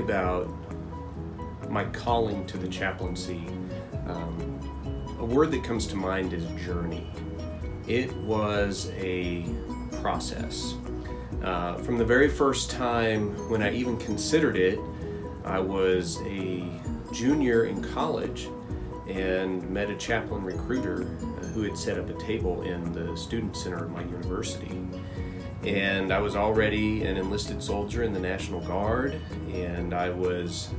about my calling to the chaplaincy, a word that comes to mind is journey. It was a process. From the very first time when I even considered it, I was a junior in college and met a chaplain recruiter who had set up a table in the student center of my university. And I was already an enlisted soldier in the National Guard, and I was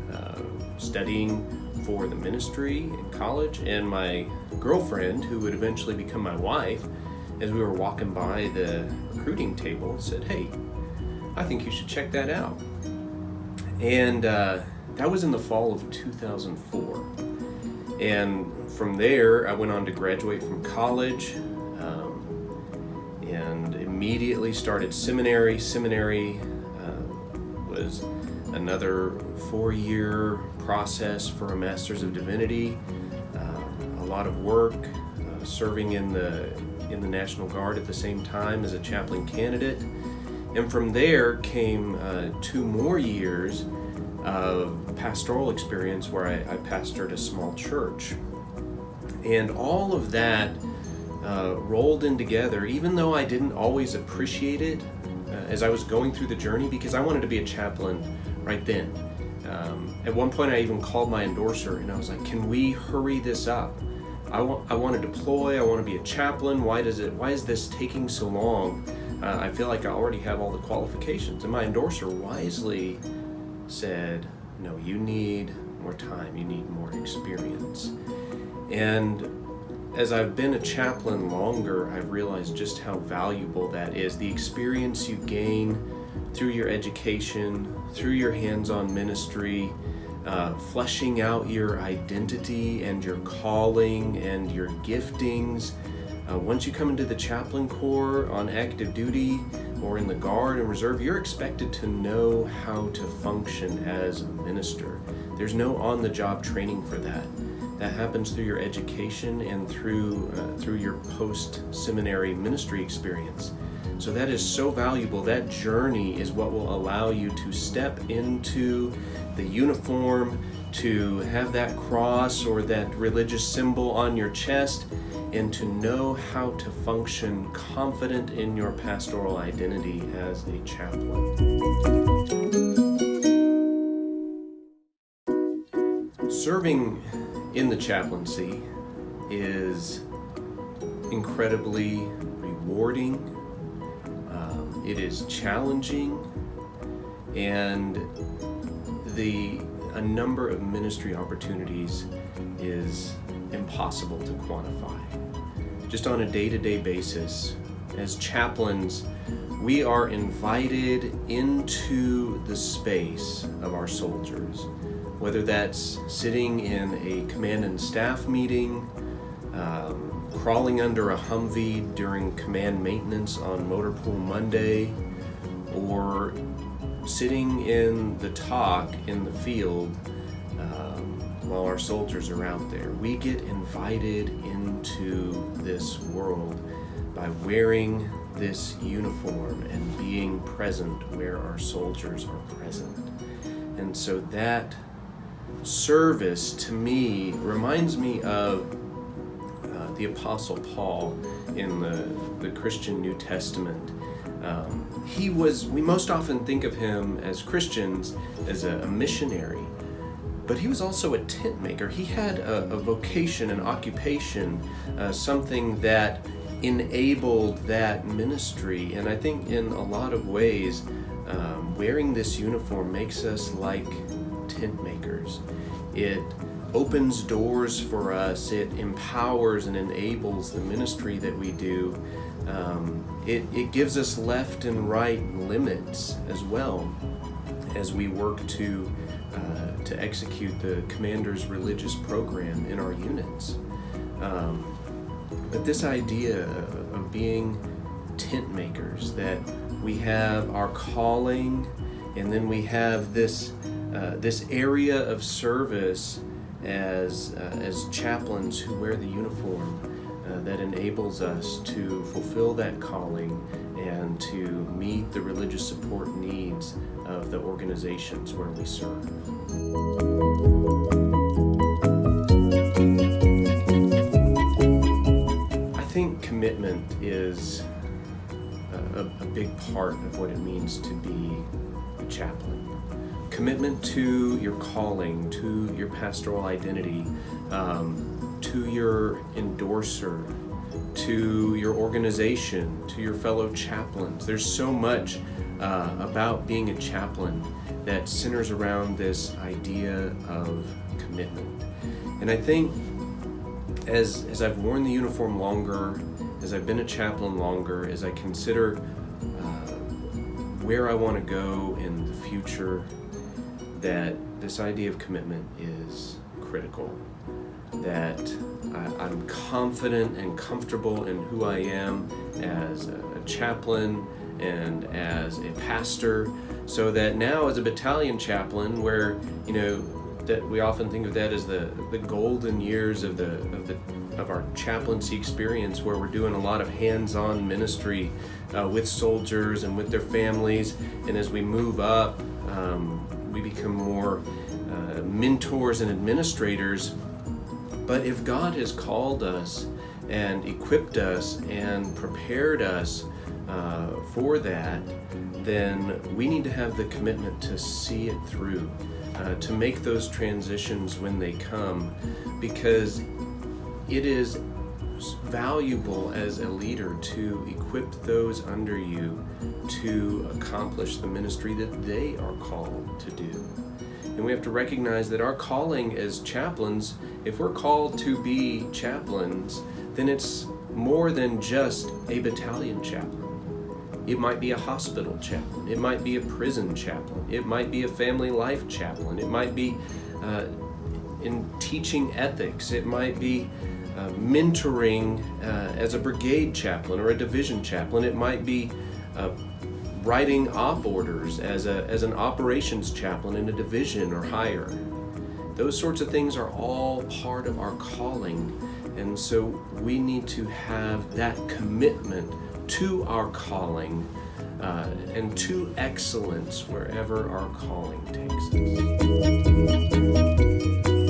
studying for the ministry in college. And my girlfriend, who would eventually become my wife, as we were walking by the recruiting table, said, "Hey, I think you should check that out." And that was in the fall of 2004. And from there, I went on to graduate from college and immediately started seminary. Seminary was another 4-year process for a Master's of Divinity, a lot of work, serving in the National Guard at the same time as a chaplain candidate. And from there came 2 more years of pastoral experience where I pastored a small church. And all of that rolled in together, even though I didn't always appreciate it as I was going through the journey, because I wanted to be a chaplain right then. At one point I even called my endorser and I was like, "Can we hurry this up? I want to deploy, I want to be a chaplain. Why is this taking so long? I feel like I already have all the qualifications." And my endorser wisely said, "No, you need more time, you need more experience." And as I've been a chaplain longer, I've realized just how valuable that is. The experience you gain through your education, through your hands-on ministry, fleshing out your identity and your calling and your giftings. Once you come into the chaplain corps on active duty or in the Guard and Reserve, you're expected to know how to function as a minister. There's no on-the-job training for that. That happens through your education and through your post-seminary ministry experience. So that is so valuable. That journey is what will allow you to step into the uniform, to have that cross or that religious symbol on your chest, and to know how to function confident in your pastoral identity as a chaplain. Serving in the chaplaincy is incredibly rewarding. It is challenging, and a number of ministry opportunities is impossible to quantify. Just on a day-to-day basis, as chaplains, we are invited into the space of our soldiers, whether that's sitting in a command and staff meeting, crawling under a Humvee during command maintenance on Motor Pool Monday, or sitting in the talk in the field while our soldiers are out there. We get invited into this world by wearing this uniform and being present where our soldiers are present. And so that service to me reminds me of the Apostle Paul in the Christian New Testament. We most often think of him as Christians as a missionary, but he was also a tent maker. He had a vocation, an occupation, something that enabled that ministry. And I think in a lot of ways, wearing this uniform makes us like tent makers. It opens doors for us. It empowers and enables the ministry that we do. It gives us left and right limits as well as we work to execute the commander's religious program in our units. But this idea of being tent makers, that we have our calling and then we have this area of service as chaplains who wear the uniform that enables us to fulfill that calling and to meet the religious support needs of the organizations where we serve. I think commitment is a big part of what it means to be a chaplain. Commitment to your calling, to your pastoral identity, to your endorser, to your organization, to your fellow chaplains. There's so much about being a chaplain that centers around this idea of commitment. And I think as I've worn the uniform longer, as I've been a chaplain longer, as I consider where I want to go in the future, that this idea of commitment is critical. That I'm confident and comfortable in who I am as a chaplain and as a pastor, so that now as a battalion chaplain, where that we often think of that as the golden years of our chaplaincy experience, where we're doing a lot of hands-on ministry with soldiers and with their families, and as we move up, we become more mentors and administrators. But if God has called us and equipped us and prepared us for that, then we need to have the commitment to see it through, to make those transitions when they come, because it is valuable as a leader to equip those under you to accomplish the ministry that they are called to do. And we have to recognize that our calling as chaplains, if we're called to be chaplains, then it's more than just a battalion chaplain. It might be a hospital chaplain. It might be a prison chaplain. It might be a family life chaplain. It might be in teaching ethics. It might be mentoring as a brigade chaplain or a division chaplain. It might be writing op orders as an operations chaplain in a division or higher. Those sorts of things are all part of our calling, and so we need to have that commitment to our calling and to excellence wherever our calling takes us.